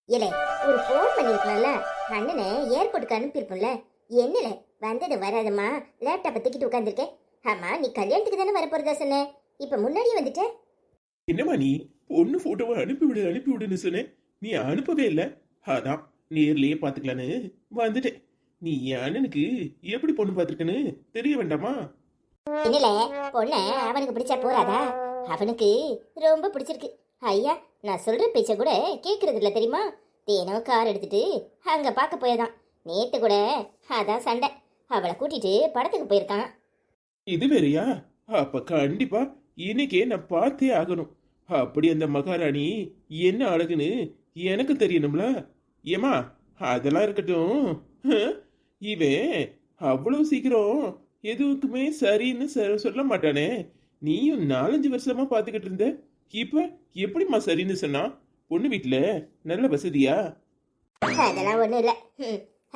ஏலே, ஒரு ஃபோன் பண்ணிருக்கலாம்ல. அண்ணனை ஏர்போர்ட்டுக்கு அனுப்பியிருப்போம்ல. என்னல வந்தது வராதம்மா லேப்டாப்பை தூக்கிட்டு உட்காந்துருக்கேன். ஆமா, நீ கல்யாணத்துக்கு தானே வரப்போறதா சொன்ன. இப்ப முன்னாடியே வந்துட்ட. என்னம்மா நீ பொண்ணு போட்டோவை அனுப்பிவிடு அனுப்பிவிடுன்னு சொன்னேன். நீ அனுப்பவே இல்லை. அதான் நேர்லயே பாத்துக்கலான்னு வந்துட்டேன். நீ என் அண்ணனுக்கு எப்படி பொண்ணு பார்த்துருக்கன்னு தெரிய வேண்டாமா? என்னல, பொண்ண அவனுக்கு பிடிச்சா போறாதா? அவனுக்கு ரொம்ப பிடிச்சிருக்கு. ஐயா, நான் சொல்ற பேச்ச கூட கேக்குறது இல்ல தெரியுமா? தேனோ கார் எடுத்துட்டு அங்க பார்க்க போயதான். நேத்து கூட அதான் சண்டை. அவளை கூட்டிட்டு படத்துக்கு போயிருக்கான். இது வேறயா? அப்ப கண்டிப்பா இன்னைக்கே நான் பார்த்தே ஆகணும். அப்படி அந்த மகாராணி என்ன அழகுன்னு எனக்கு தெரியணும்ல. ஏமா அதெல்லாம் இருக்கட்டும். இவன் அவ்வளவு சீக்கிரம் எதுவுக்குமே சரின்னு சொல்ல மாட்டானே. நீயும் 4-5 வருஷமா பாத்துக்கிட்டு இருந்த. இப்ப எப்படிம்மா சரின்னு சொன்னா? பொண்ணு வீட்டுல நல்ல வசதியா? அதெல்லாம் ஒண்ணும் இல்ல.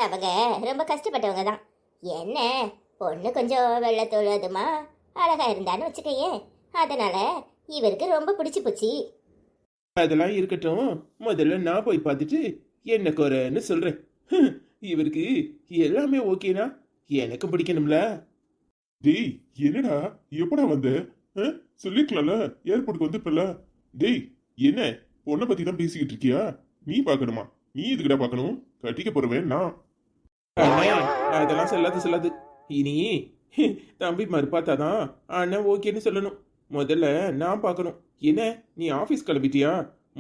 அவங்க ரொம்ப கஷ்டப்பட்டவங்க தான். என்ன, பொண்ணு கொஞ்சம் வெள்ளத்தோடு அதுமா அழகா இருந்தான்னு வச்சுக்கையே. அதனால இவருக்கு ரொம்ப பிடிச்சு போச்சு. அதெல்லாம் இருக்கட்டும். முதல்ல நான் போய் பார்த்துட்டு என்ன குறைன்னு சொல்றேன். இவருக்கு எல்லாமே ஓகேனா எனக்கு பிடிக்கணும்ல. டேய், என்னடா எப்படா வந்த? சொல்லிருக்கலாம்ல, ஏர்போர்ட்டுக்கு வந்துப்பல. டேய், என்ன பொண்ணை பத்தி தான் பேசிக்கிட்டு இருக்கியா? நீ பாக்கணுமா? நீ எதுக்குடா பாக்கணும்? கட்டிக்க போறவன் நான். அண்ணே, அதெல்லாம் சொல்லாது. இனி தம்பி மாதிரி பார்த்தாதான் அண்ணன் ஓகேன்னு சொல்லணும். முதல்ல நான் பார்க்கணும். என்ன, நீ ஆபீஸ் கிளம்பிட்டியா?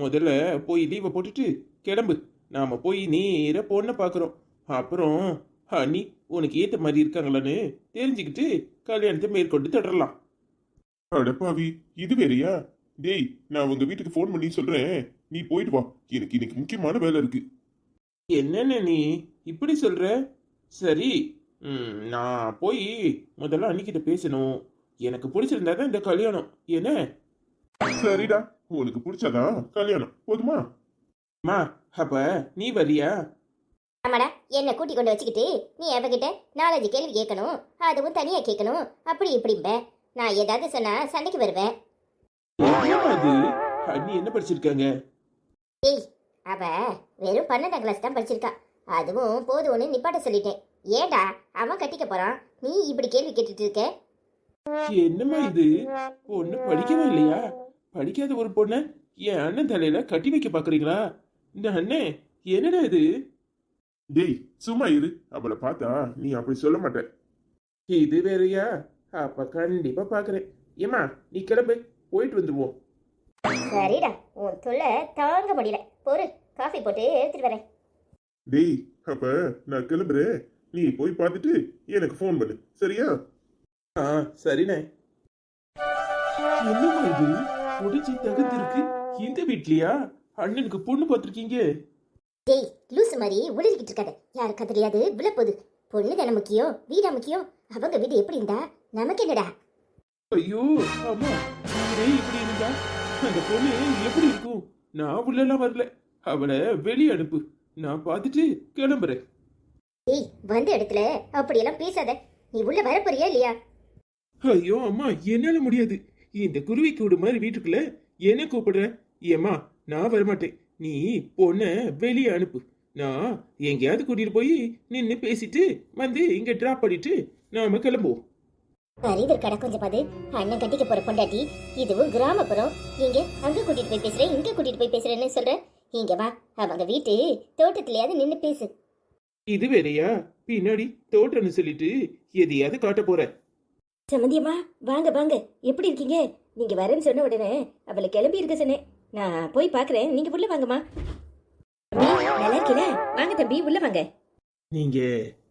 முதல்ல போய் லீவை போட்டுட்டு கிளம்பு. நாம போய் நேர பொண்ணை பார்க்குறோம். அப்புறம் அண்ணி உனக்கு ஏத்த மாதிரி இருக்காங்களான்னு தெரிஞ்சுக்கிட்டு கல்யாணத்தை மேற்கொண்டு தொடரலாம். அடப்பாவி, இது வேறயா? டேய், நான் உங்க வீட்டுக்கு ஃபோன் பண்ணி சொல்றேன். நீ போயிட்டு வா. எனக்கு இன்னைக்கு முக்கியமான வேலை இருக்கு. என்னென்ன நீ இப்படி சொல்ற? சரி, நான் போய் முதல்ல அன்னிக்கிட்ட பேசணும். எனக்கு பிடிச்சிருந்தாதான் இந்த கல்யாணம். என்ன? சரிடா, உனக்கு பிடிச்சாதான் கல்யாணம். போதுமா? மா, அப்ப நீ வரியா? ஆமாடா, என்ன கூட்டி கொண்டு வச்சுக்கிட்டு நீ அவகிட்ட 4-5 கேள்வி கேட்கணும். அதுவும் தனியா கேட்கணும். அப்படி இப்படிம்ப நான் ஏதாவது சொன்னா சண்டைக்கு வருவேன். என்னம்மா இது? அண்ணி என்ன படிச்சிருக்காங்க? ஏய், அவ வெறும் 12ஆம் கிளாஸ் தான் படிச்சிருக்கா. அதுவும் போதும்னு நிப்பாட்ட சொல்லிட்டேன். ஏண்டா, அவன் கட்டிக்க போறான், நீ இப்படி கேள்வி கேட்டுட்டு இருக்க? என்னம்மா இது? பொண்ணு படிக்கவே இல்லையா? படிக்காத ஒரு பொண்ணை என் அண்ணன் தலையில கட்டி வைக்க பாக்குறீங்களா? இந்த அண்ணே, என்னடா இது? டேய், சும்மா இரு. அவளை பார்த்தா நீ அப்படி சொல்ல மாட்ட. இது வேறயா? அப்ப கண்டிப்பா பாக்குறேன். ஏமா, நீ கிளம்பு, போயிட்டு வந்துருவோம். சரிடா, உன் தொல்லை தாங்க முடியல. பொறு, காஃபி போட்டு எடுத்துட்டு வரேன். டேய், அப்ப நான் கிளம்புறேன். நீ போய் பார்த்துட்டு எனக்கு ஃபோன் பண்ணு, சரியா? ஆ, சரிண்ணே. என்னம்மா இது? முடிச்சு தகுந்து இருக்கு. இந்த வீட்லயா அண்ணனுக்கு பொண்ணு பார்த்துருக்கீங்க? டேய், லூசு மாதிரி உளறிக்கிட்டு இருக்காத. யாருக்கா தெரியாது விழப்போகுது. பொண்ணு தானே முக்கியம், வீடா முக்கியம். அவங்க வீடு எப்படி இருந்தா நமக்கு என்னடா? ஐயோ அம்மா, வீடே இப்படி இருந்தா அந்த பொண்ணு எப்படி இருக்கும்? நான் உள்ளெல்லாம் வரல. அவளை வெளியே அனுப்பு. நான் பார்த்துட்டு கிளம்புறேன். டேய், வந்த இடத்துல அப்படியெல்லாம் பேசாத. நீ உள்ள வரப்போறியா இல்லையா? ஐயோ அம்மா, என்னால முடியாது. இந்த குருவி கூடு மாதிரி வீட்டுக்குள்ள என்ன கூப்பிடுற? ஏம்மா, நான் வரமாட்டேன். நீ பொண்ண வெளியே அனுப்பு. நான் எங்கேயாவது கூட்டிட்டு போய் நின்று பேசிட்டு வந்து இங்க டிராப் பண்ணிட்டு நாம கிளம்புவோம். அறிதர் கடை கொஞ்சம் பாது. அண்ணன் கட்டிக்க போற பொண்டாட்டி. இதுவும் கிராமப்புறம். இங்க அங்க கூட்டிட்டு போய் பேசுறேன், இங்க கூட்டிட்டு போய் பேசுறேன்னு சொல்ற. இங்க வா, அவங்க வீட்டு தோட்டத்திலேயாவது நின்று பேசு. இது வேறையா? பின்னாடி தோட்டம்னு சொல்லிட்டு எதையாவது காட்ட போற? சம்மந்தியம்மா, வாங்க வாங்க. எப்படி இருக்கீங்க? நீங்க வரேன்னு சொன்ன உடனே அவளை கிளம்பி இருக்க சொன்னேன். நான் போய் பாக்குறேன், நீங்க உள்ள வாங்கம்மா. தம்பி, நல்லா இருக்கீல? வாங்க தம்பி, உள்ள வாங்க. நீங்க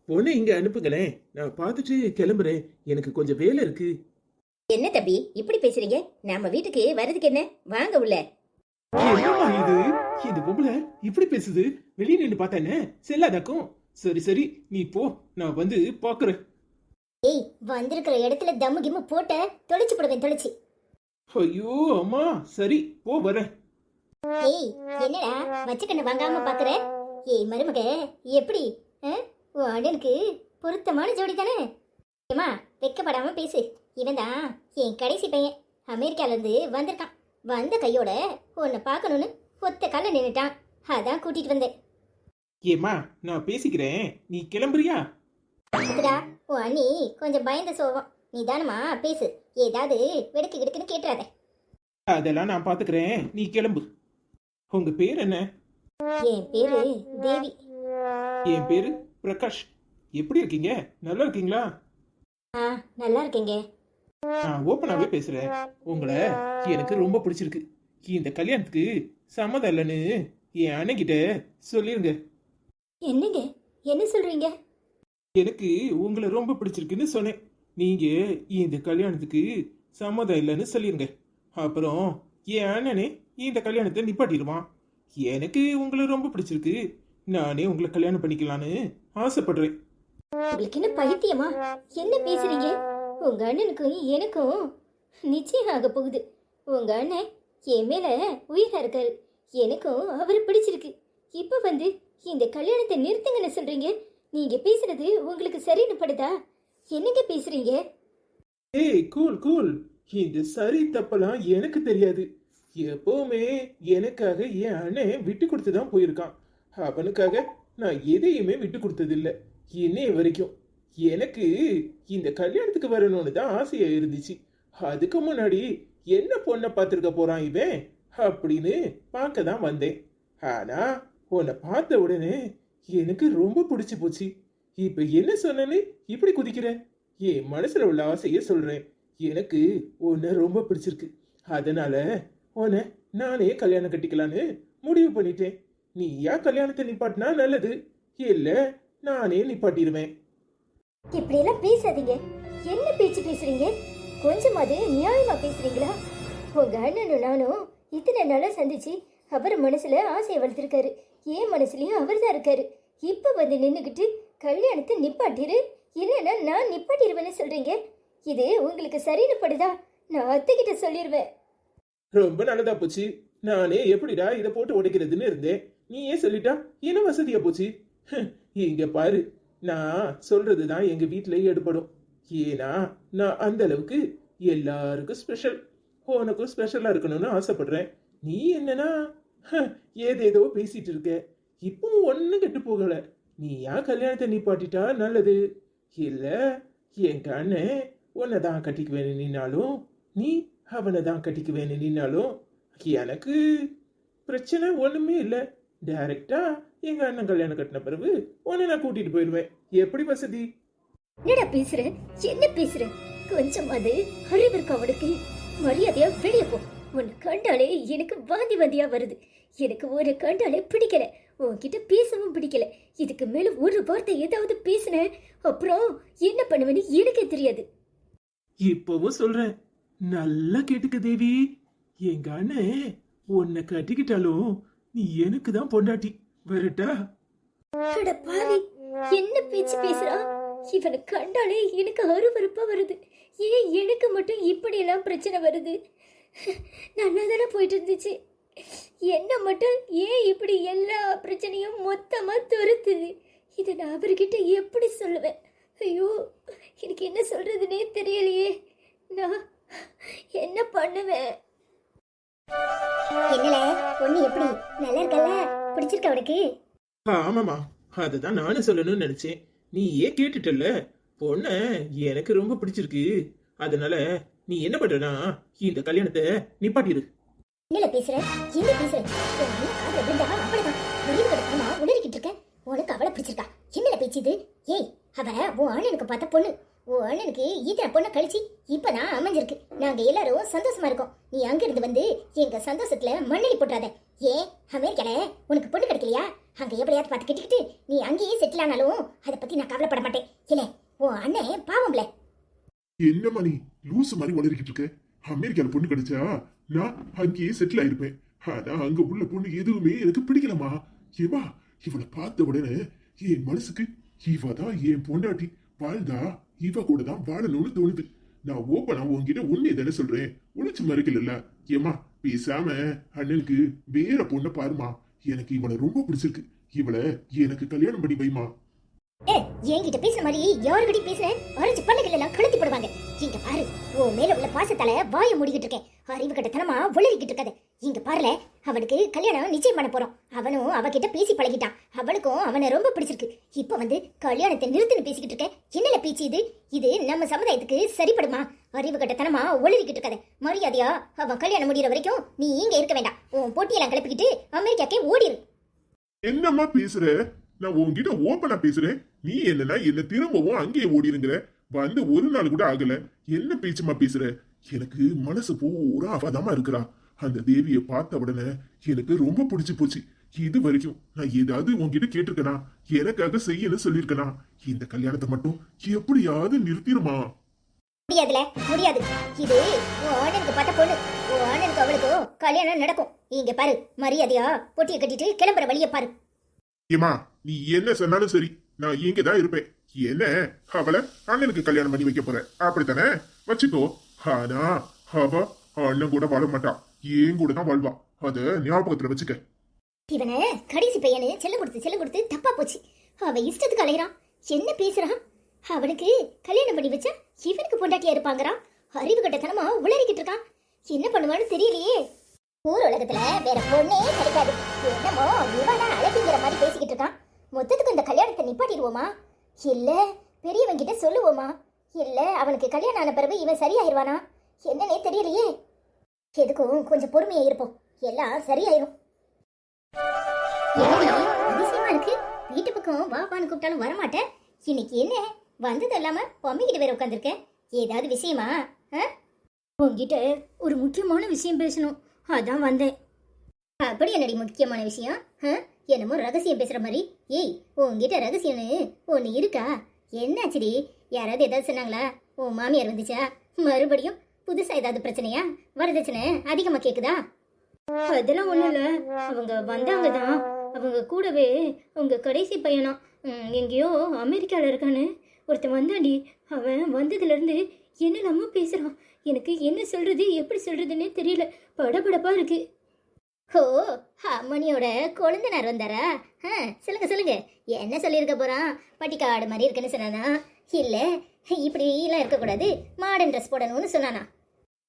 பொண்ணை இங்க அனுப்புங்களேன். நான் பார்த்துட்டு கிளம்புறேன். எனக்கு கொஞ்சம் வேலை இருக்கு. என்ன தம்பி இப்படி பேசுறீங்க? நம்ம வீட்டுக்கு வர்றதுக்கு என்ன? வாங்க உள்ள. என்னம்மா இது? இந்த பொம்பளை இப்படி பேசுது. வெளியே நின்று பார்த்தானே செல்லாதாக்கும். சரி சரி, நீ போ, நான் வந்து பாக்குறேன். ஏய், வந்திருக்கிற இடத்துல தம்மு கிம்மு போட்ட தொலைச்சு போடுவேன், தொலைச்சு. ஐயோ அம்மா, சரி போ, வரேன். ஏய், என்னடா வச்சக்கண்ணு வாங்காம பாக்குற? ஏய் மருமக, எப்படி உன் அண்ணனுக்கு பொருத்தமான ஜோடி தானே? ஏமா, வெக்கப்படாம பேசு. இவன் தான் என் கடைசி பையன். அமெரிக்கால இருந்து வந்திருக்கான். வந்த கையோட உன்னை பார்க்கணும்னு ஒத்த கால நின்னுட்டான். அதான் கூட்டிட்டு வந்தேன். ஏம்மா நான் பேசிக்கிறேன், நீ கிளம்புறியா? அதுடா உன் அண்ணி கொஞ்சம் பயந்த சோகம். நீ தானம்மா பேசு, ஏதாவது வெடுக்கு கிடுக்குன்னு கேட்டுறாத. அதெல்லாம் நான் பாத்துக்கிறேன், நீ கிளம்பு. உங்க பேர் என்ன? என் பேரு தேவி. என் பேரு பிரகாஷ். எப்படி இருக்கீங்க? நல்லா இருக்கீங்களா? ஆ, நல்லா இருக்கேங்க. நான் ஓப்பனாவே பேசுறேன். உங்களை எனக்கு ரொம்ப பிடிச்சிருக்கு. இந்த கல்யாணத்துக்கு சம்மதம் இல்லைன்னு என் அண்ணன்கிட்ட சொல்லிருங்க. என்னங்க என்ன சொல்றீங்க? எனக்கு உங்களை ரொம்ப பிடிச்சிருக்குன்னு சொன்னேன். நீங்க இந்த கல்யாணத்துக்கு சம்மதம் இல்லைன்னு சொல்லிருங்க. அப்புறம் என் அண்ணனே இந்த கல்யாணத்தை நிப்பாட்டிடுவான். எனக்கு உங்களை ரொம்ப பிடிச்சிருக்கு, நானே உங்களை கல்யாணம் பண்ணிக்கலான்னு ஆசைப்படுறேன். உங்களுக்கு என்ன பைத்தியமா? என்ன பேசுறீங்க? உங்க அண்ணனுக்கும் எனக்கும் நிச்சயம் ஆக போகுது. உங்க அண்ணன் என் மேல உயிரா இருக்காரு, எனக்கும் அவரை பிடிச்சிருக்கு. இப்ப வந்து இந்த கல்யாணத்தை நிறுத்துங்கன்னு சொல்றீங்க. நீங்க பேசுறது உங்களுக்கு சரின்னு படுதா? என்னங்க பேசுறீங்க? ஏய் கூல் கூல், இந்த சரி தப்பெல்லாம் எனக்கு தெரியாது. எப்பவுமே எனக்காக என் அண்ணன் விட்டு கொடுத்து தான் போயிருக்கான். அவனுக்காக நான் எதையுமே விட்டு கொடுத்ததில்ல இன்னைய வரைக்கும். எனக்கு இந்த கல்யாணத்துக்கு வரணும்னு தான் ஆசையா இருந்துச்சு. அதுக்கு முன்னாடி என்ன பொண்ணை பார்த்துருக்க போறான் இவன் அப்படின்னு பார்க்க தான் வந்தேன். ஆனா உன்னை பார்த்த உடனே எனக்கு ரொம்ப பிடிச்சு போச்சு. இப்ப என்ன சொன்னேன்னு இப்படி குதிக்கிறேன்? என் மனசுல உள்ள ஆசைய சொல்றேன். எனக்கு உன்னை ரொம்ப பிடிச்சிருக்கு, அதனால உன்னை நானே கல்யாணம் கட்டிக்கலான்னு முடிவு பண்ணிட்டேன். நீ ஏன் கல்யாணத்தை நிப்பாட்டினா நல்லது, இல்ல நானே நிப்பாட்டிடுவேன். இப்படி எல்லாம் பேசாதீங்க. என்ன பேச்சு பேசுறீங்க? கொஞ்சமாவது நியாயமா பேசுறீங்களா? உங்க அண்ணனும் நானும் இத்தனை நாளா சந்திச்சு அவர் மனசுல ஆசையை வளர்த்திருக்காரு. என் மனசுலயும் அவர் தான் இருக்காரு. இப்ப வந்து நின்னுகிட்டு கல்யாணத்தை நிப்பாட்டிரு, இல்லைன்னா நான் நிப்பாட்டிடுவேன்னு சொல்றீங்க. இது உங்களுக்கு சரின்னு படுதா? நான் அத்தைகிட்ட சொல்லிடுவேன். ரொம்ப நல்லதா போச்சு. நானே எப்படிடா இதை போட்டு உடைக்கிறதுன்னு இருந்தேன். நீ ஏன் சொல்லிட்டா என்ன வசதியா போச்சு. இங்க பாரு, நான் சொல்றதுதான் எங்க வீட்டுல எடுபடும். ஏன்னா நான் அந்த அளவுக்கு எல்லாருக்கும் ஸ்பெஷல். உனக்கும் ஸ்பெஷலா இருக்கணும்னு ஆசைப்படுறேன். நீ என்னன்னா ஏதேதோ பேசிட்டு இருக்க. இப்பவும் ஒன்னும் கெட்டு போகல. நீ ஏன் கல்யாணத்தை நிப்பாட்டிட்டா நல்லது. இல்ல என் கண்ணே உன்னை தான் கட்டிக்குவேன்னு நின்னாலும், நீ அவனை தான் கட்டிக்குவேன்னு நின்னாலும் எனக்கு பிரச்சனை ஒண்ணுமே இல்லை. டைரக்டா எங்க அண்ணன் கல்யாணம் கட்டின பிறகு உன்னை நான் கூட்டிட்டு போயிடுவேன். எப்படி வசதி? என்னடா பேசுற? என்ன பேசுற? கொஞ்சமாவது அறிவு இருக்கா அவனுக்கு? மரியாதையா வெளியே போ. உன்னை கண்டாலே எனக்கு வாந்தி வாந்தியா வருது. எனக்கு ஒரு கண்டாலே பிடிக்கல, உன்கிட்ட பேசவும் பிடிக்கல. இதுக்கு மேல ஒரு வார்த்தை ஏதாவது பேசுன அப்புறம் என்ன பண்ணுவேன்னு எனக்கே தெரியாது. இப்பவும் சொல்றேன், நல்லா கேட்டுக்க தேவி. எங்க அண்ணன் உன்னை கட்டிக்கிட்டாலும் நீ எனக்கு தான் பொண்டாட்டி. வரட்டா? அட பாவி, என்ன பேச்சு பேசுறான்? இவனை கண்டாலே எனக்கு அருவருப்பா வருது. ஏன் எனக்கு மட்டும் இப்படி எல்லாம் பிரச்சனை வருது? நல்லா தானே போயிட்டு இருந்துச்சு. என்ன மட்டும் ஏன் இப்படி எல்லா பிரச்சனையும் மொத்தமா துரத்துது? இதை நான் அவர்கிட்ட எப்படி சொல்லுவேன்? ஐயோ, எனக்கு என்ன சொல்றதுன்னே தெரியலையே. நான் என்ன பண்ணுவேன்? என்னல பொண்ணு எப்படி நல்லா இருக்கல? பிடிச்சிருக்க உனக்கு? ஆமாமா, அதுதான் நானும் சொல்லணும்னு நினைச்சேன். நீ ஏன் கேட்டுட்டல்ல, பொண்ண எனக்கு ரொம்ப பிடிச்சிருக்கு. அதனால நீ என்ன பண்றனா இந்த கல்யாணத்தை நிப்பாட்டிரு. என்னல பேசுற? என்ன பேசுற? காதல விழுந்தா அவ்வளவுதான். வெளியே கிடக்குமா உளறிக்கிட்டு இருக்க? உனக்கு அவளை பிடிச்சிருக்கா? என்னல பேச்சு இது? ஏய், அவ உன் அண்ணனுக்கு பார்த்த பொண்ணு. உன் அண்ணனுக்கு இத்தனை பொண்ணை கழிச்சு இப்பதான் அமைஞ்சிருக்கு. நாங்க எல்லாரும் சந்தோஷமா இருக்கோம். நீ அங்க இருந்து வந்து எங்க சந்தோஷத்துல மண்ணெளி போட்டுறாத. ஏன் அமெரிக்கால உனக்கு பொண்ணு கிடைக்கலையா? அங்க எப்படியாவது பார்த்து கட்டிக்கிட்டு நீ அங்கேயே செட்டில் ஆனாலும் அதை பத்தி நான் கவலைப்பட மாட்டேன். இல்ல உன் அண்ணன் பாவம்ல. என்ன மணி லூசு மாதிரி வளரிக்கிட்டு இருக்க? அமெரிக்கால பொண்ணு கிடைச்சா நான் அங்கேயே செட்டில் ஆயிருப்பேன். ஆனா அங்க உள்ள பொண்ணு எதுவுமே எனக்கு பிடிக்கலமா. ஏவா இவளை பார்த்த உடனே என் மனசுக்கு இவதான் என் பொண்டாட்டி. வாழ்ந்தா இவ கூட தான் வாழணும்னு தோணுது. நான் ஓப்பனா உன்கிட்ட உண்மையை தானே சொல்றேன், உழைச்சு மறுக்கல. ஏமா பேசாம அண்ணனுக்கு வேற பொண்ணை பாருமா. எனக்கு இவளை ரொம்ப பிடிச்சிருக்கு. இவளை எனக்கு கல்யாணம் பண்ணி வைமா. என்கிட்ட பேசுற மாதிரி யாருக்கிட்ட பேசுறேன் அரைஞ்சு பல்லுகள் எல்லாம் கழுத்தி போடுவாங்க. இங்க பாரு, உன் மேல உள்ள பாசத்தால வாய மூடிக்கிட்டு இருக்கேன். அறிவு கட்டத்தனமா உளறிக்கிட்டு இருக்காத. இங்க பாருல, அவனுக்கு கல்யாணம் நிச்சயம் பண்ண போறோம். அவனும் அவகிட்ட பேசி பழகிட்டான். அவளுக்கும் அவனை ரொம்ப பிடிச்சிருக்கு. இப்ப வந்து கல்யாணத்தை நிறுத்துன்னு பேசிக்கிட்டு இருக்கேன். என்னல பேச்சு இது? இது நம்ம சமுதாயத்துக்கு சரிப்படுமா? அறிவு கட்டத்தனமா உளறிக்கிட்டு இருக்காத. மரியாதையா அவன் கல்யாணம் முடிகிற வரைக்கும் நீ இங்க இருக்க வேண்டாம். உன் போட்டியெல்லாம் கிளப்பிக்கிட்டு அமெரிக்காக்கே ஓடிரு. என்னம்மா பேசுற? நான் உன்கிட்ட ஓப்பனா பேசுறேன். நீ என்னன்னா என்ன திரும்பவும் அங்கேயே ஓடிருங்கிற. வந்து ஒரு நாள் கூட ஆகல. என்ன பேச்சுமா பேசுற? எனக்கு மனசு பூரா அவதாமா இருக்கிறா. அந்த தேவியை பார்த்த உடனே எனக்கு ரொம்ப பிடிச்சு போச்சு. இது வரைக்கும் நான் ஏதாவது உன்கிட்ட கேட்டிருக்கனா? எனக்காக செய்யன்னு சொல்லியிருக்கனா? இந்த கல்யாணத்தை மட்டும் எப்படியாவது நிறுத்திடுமா? முடியாதுல, முடியாது. இது உன் அண்ணனுக்கு பார்த்த பொண்ணு. உன் அண்ணனுக்கு அவளுக்கும் கல்யாணம் நடக்கும். இங்க பாரு, மரியாதையா பொட்டியை கட்டிட்டு கிளம்புற வழியை பாரு. ஏமா, நீ என்ன சொன்னாலும் சரி, நான் இங்கதான் இருப்பேன். என்ன அவளை அண்ணனுக்கு கல்யாணம் பண்ணி வைக்க போற அப்படித்தானே? வச்சுக்கோ. ஆனா அவ அண்ணன் கூட வாழ மாட்டான், ஏன் கூட தான் வாழ்வா. அத ஞாபகத்துல வச்சுக்க. இவனை கடைசி பையனு செல்லம் கொடுத்து தப்பா போச்சு. அவ இஷ்டத்துக்கு அலையறான். என்ன பேசுறான்? அவனுக்கு கல்யாணம் பண்ணி வச்சா இவனுக்கு பொண்டாட்டியா இருப்பாங்கறான். அறிவு கட்டத்தனமா உளறிக்கிட்டு இருக்கான். என்ன பண்ணுவான்னு தெரியலையே. ஊர் உலகத்துல வேற பொண்ணே கிடைக்காது. என்னமோ இவனா அழகிங்கிற மாதிரி பேசிக்கிட்டு இருக்கான். மொத்தத்துக்கு இந்த கல்யாணத்தை நிப்பாட்டிடுவோமா? இல்ல பெரியவன் கிட்ட சொல்லுவோமா? இல்ல அவனுக்கு கல்யாணம் ஆன பிறகு இவன் சரியாயிருவானா? என்னன்னே தெரியலையே. எதுக்கும் கொஞ்சம் பொறுமையா இருப்போம், எல்லாம் சரியாயிரும். அதிசயமா இருக்கு. வீட்டு பக்கம் வாப்பான்னு கூப்பிட்டாலும் வரமாட்டேன். இன்னைக்கு என்ன வந்தது இல்லாம பொம்மிக்கிட்ட வேற உட்காந்துருக்கேன். ஏதாவது விஷயமா? உங்ககிட்ட ஒரு முக்கியமான விஷயம் பேசணும், அதான் வந்தேன். அப்படி என்னடி முக்கியமான விஷயம்? என்னமோ ரகசியம் பேசுற மாதிரி. ஏய், உங்ககிட்ட ரகசியம்னு ஒன்று இருக்கா? என்னாச்சுடி? யாராவது ஏதாவது சொன்னாங்களா? உன் மாமியார் வந்துச்சா? மறுபடியும் புதுசா ஏதாவது பிரச்சனையா? வரதட்சணை அதிகமா கேக்குதா? அதெல்லாம் ஒண்ணும் இல்ல. அவங்க வந்தாங்க தான். அவங்க கூடவே உங்க கடைசி பையனா எங்கேயோ அமெரிக்கால இருக்கான்னு ஒருத்தன் வந்தாண்டி. அவன் வந்ததுல இருந்து என்னெல்லாமோ பேசுறான். எனக்கு என்ன சொல்றது எப்படி சொல்றதுன்னே தெரியல. படபடப்பா இருக்கு. ஓ, அம்மனியோட கொழுந்தனார் வந்தாரா? சொல்லுங்க. என்ன சொல்லியிருக்க போறான்? பட்டிக்காடு மாதிரி இருக்குன்னு சொன்னானா? இல்ல இப்படி எல்லாம் இருக்கக்கூடாது, மாடர்ன் ட்ரெஸ் போடணும்னு சொன்னானா?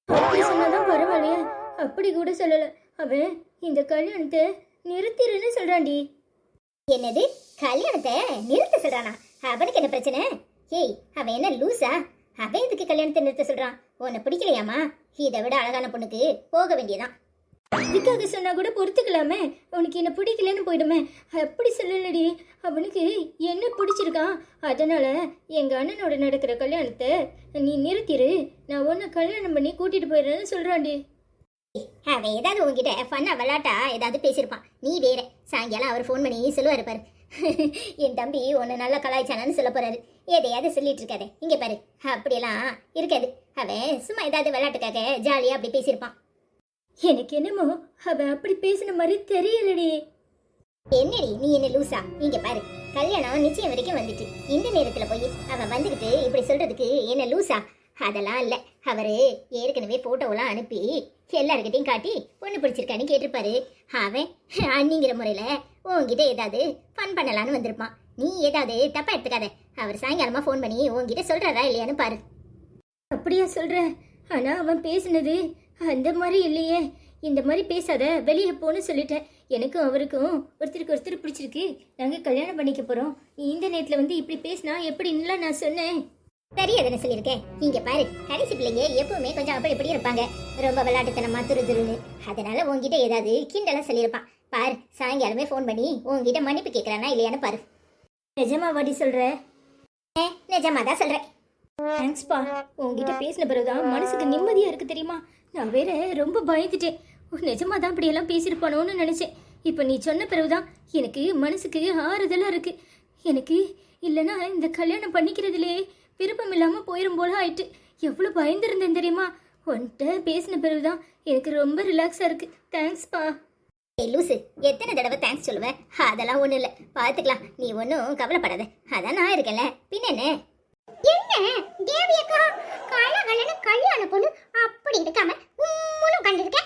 அப்படி சொன்னாதான் பரவாயில்லையா? அப்படி கூட சொல்லல. அவன் இந்த கல்யாணத்தை நிறுத்திடுன்னு சொல்றான்டி. என்னது? கல்யாணத்தை நிறுத்த சொல்றானா? அவனுக்கு என்ன பிரச்சனை? ஏய், அவன் என்ன லூசா? அவன் இதுக்கு கல்யாணத்தை நிறுத்த சொல்றான்? உன்னை பிடிக்கலையாமா? இதை விட அழகான பொண்ணுக்கு போக வேண்டியதான். இதுக்காக சொன்னா கூட பொறுத்துக்கலாமே. உனக்கு என்ன பிடிக்கலன்னு போயிடுமே. அப்படி சொல்லலடி. அவனுக்கு என்ன பிடிச்சிருக்கான், அதனால எங்க அண்ணனோட நடக்கிற கல்யாணத்தை நீ நிறுத்திடு, நான் உன்னை கல்யாணம் பண்ணி கூட்டிட்டு போயிடுறேன்னு சொல்றான்டி. அவன் ஏதாவது உங்ககிட்ட ஃபன்னா விளாட்டா ஏதாவது பேசியிருப்பான். நீ வேற. சாயங்காலம் அவர் ஃபோன் பண்ணி சொல்லுவாரு பாரு, என் தம்பி ஒன்று நல்லா கலாய்ச்சானு சொல்ல போறாரு. எதையாவது சொல்லிட்டு இருக்காரு. இங்க பாரு, அப்படியெல்லாம் இருக்காது. அவன் சும்மா ஏதாவது விளையாட்டுக்காக ஜாலியா அப்படி பேசியிருப்பான். எனக்கு என்னமோ அவன் அப்படி பேசின மாதிரி தெரியலடி. என்னடி நீ என்ன லூசா? இங்க பாரு, கல்யாணம் நிச்சயம் வரைக்கும் வந்துட்டு இந்த நேரத்துல போய் அவன் வந்துகிட்டு இப்படி சொல்றதுக்கு என்ன லூசா? அதெல்லாம் இல்ல. அவரு ஏற்கனவே போட்டோவெல்லாம் அனுப்பி எல்லாருக்கிட்டையும் காட்டி பொண்ணு பிடிச்சிருக்கான்னு கேட்டிருப்பாரு. அவன் அண்ணிங்கிற முறையில உன்கிட்ட ஏதாவது ஃபன் பண்ணலான்னு வந்திருப்பான். நீ ஏதாவது தப்பா எடுத்துக்காத. அவர் சாயங்காலமா ஃபோன் பண்ணி உன்கிட்ட சொல்றாரா இல்லையான்னு பாரு. அப்படியா சொல்ற? ஆனா அவன் பேசுனது அந்த மாதிரி இல்லையே. இந்த மாதிரி பேசாத, வெளியே போன்னு சொல்லிட்டேன். எனக்கும் அவருக்கும் ஒருத்தருக்கு பிடிச்சிருக்கு, நாங்கள் கல்யாணம் பண்ணிக்க போகிறோம். இந்த நேரத்தில் வந்து இப்படி பேசினா எப்படின்னுலாம் நான் சொன்னேன். சரி, அதனை சொல்லியிருக்கேன். இங்கே பாரு, கடைசி பிள்ளைங்க எப்பவுமே கொஞ்சம் அப்படி இப்படி இருப்பாங்க, ரொம்ப விளையாட்டுத்தனமா துருதுருன்னு. அதனால உங்ககிட்ட ஏதாவது கிண்டலாம் சொல்லியிருப்பான். பாரு, சாயங்காலமே ஃபோன் பண்ணி உங்ககிட்ட மன்னிப்பு கேட்குறானா இல்லையான்னு பாரு. நிஜமா வாடி சொல்கிற? நிஜமா தான் சொல்கிறேன். தேங்க்ஸ்பா. உங்ககிட்ட பேசின பிறகுதான் மனசுக்கு நிம்மதியாக இருக்குது தெரியுமா? நான் வேற ரொம்ப பயந்துட்டேன். நிஜமா தான் அப்படியெல்லாம் பேசியிருப்பானோன்னு நினச்சேன். இப்போ நீ சொன்ன பிறகுதான் எனக்கு மனசுக்கு ஆறுதலாக இருக்கு. எனக்கு இல்லைன்னா இந்த கல்யாணம் பண்ணிக்கிறதுலே விருப்பம் இல்லாமல் போயிடும் போல ஆயிட்டு. எவ்வளோ பயந்துருந்தேன் தெரியுமா? உன்கிட்ட பேசின பிறகுதான் எனக்கு ரொம்ப ரிலாக்ஸாக இருக்கு. தேங்க்ஸ்பா. லூசு, எத்தனை தடவை தேங்க்ஸ் சொல்லுவேன்? அதெல்லாம் ஒன்றும் இல்லை, பார்த்துக்கலாம். நீ ஒன்றும் கவலைப்படாத, அதான் நான் இருக்கேன்ல, பின்ன என்ன? என்ன தேவியக்கா கலகலன்னு கல்யாண பொண்ணு அப்படி இருக்காம உம்முன்னு கண்டிருக்க.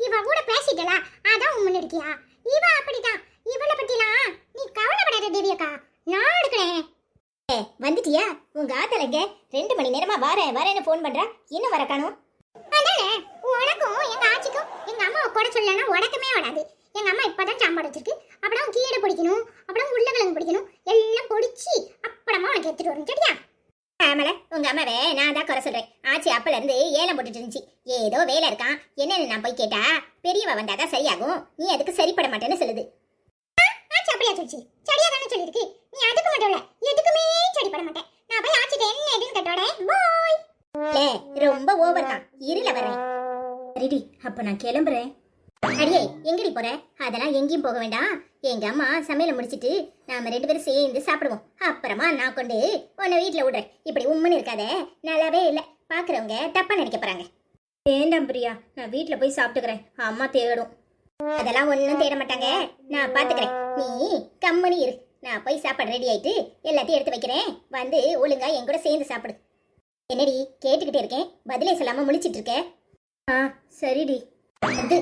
இவ கூட பேசிட்டலா, அதான் உம்முன்னு இருக்கியா? இவ அப்படிதான். இவளை பத்திலாம் நீ கவலைப்படாத தேவியக்கா, நான் எடுக்கிறேன். வந்துட்டியா? உங்க ஆத்தலங்க 2 மணி நேரமா வரேன் வரேன்னு ஃபோன் பண்றா, இன்னும் வர காணோம். அதானே உனக்கும் எங்க ஆச்சிக்கும் எங்க அம்மா கூட சொல்லனா உடக்கமே வராது. எங்க அம்மா இப்பதான் சாம்பார் வச்சிருக்கு. அப்புறம் கீரை பொடிக்கணும், அப்புறம் உருளைக்கிழங்கு பொடிக்கணும், எல்லாம் பொடிச்சு அப்புறமா உனக்கு எடுத்துட்டு வரணும். சரியா? ஆமல, உங்க அம்மாவே நான் தான் குறை சொல்றேன். ஆச்சி அப்பல இருந்து ஏலம் போட்டுட்டு இருந்துச்சு. ஏதோ வேலை இருக்கான் என்னன்னு நான் போய் கேட்டா பெரியவ வந்தாதான் சரியாகும், நீ அதுக்கு சரிப்பட மாட்டேன்னு சொல்லுது. ஆச்சி அப்படியா சொல்லிச்சு? சரியா தானே சொல்லிருக்கு. நீ அதுக்கு மட்டும் இல்ல எதுக்குமே சரிப்பட மாட்டேன். நான் போய் ஆச்சிட்ட என்ன ஏதுன்னு கேட்டோட பாய். லே, ரொம்ப ஓவர் தான். இருல வரேன். சரிடி, அப்ப நான் கிளம்புறேன். அடியே, எங்கடி போற? அதெல்லாம் எங்கேயும் போக வேண்டாம். எங்க அம்மா சமையலை முடிச்சிட்டு நாம 2 பேரும் சேர்ந்து சாப்பிடுவோம். அப்புறமா நான் கொண்டு உன்னை வீட்டுல விடுறேன். இப்படி உம்முன்னு இருக்காத, நல்லாவே இல்ல. பாக்குறவங்க தப்பா நினைக்க போறாங்க. வேண்டாம் பிரியா, நான் வீட்டுல போய் சாப்பிட்டுக்கிறேன். அம்மா தேடும். அதெல்லாம் ஒன்னும் தேட மாட்டாங்க, நான் பாத்துக்கிறேன். நீ கம்மனி இரு. நான் போய் சாப்பாடு ரெடி ஆயிட்டு எல்லாத்தையும் எடுத்து வைக்கிறேன். வந்து ஒழுங்கா என் கூட சேர்ந்து சாப்பிடு. என்னடி கேட்டுக்கிட்டே இருக்கேன், பதிலே சொல்லாம முழிச்சிட்டு இருக்க? சரிடி. வந்து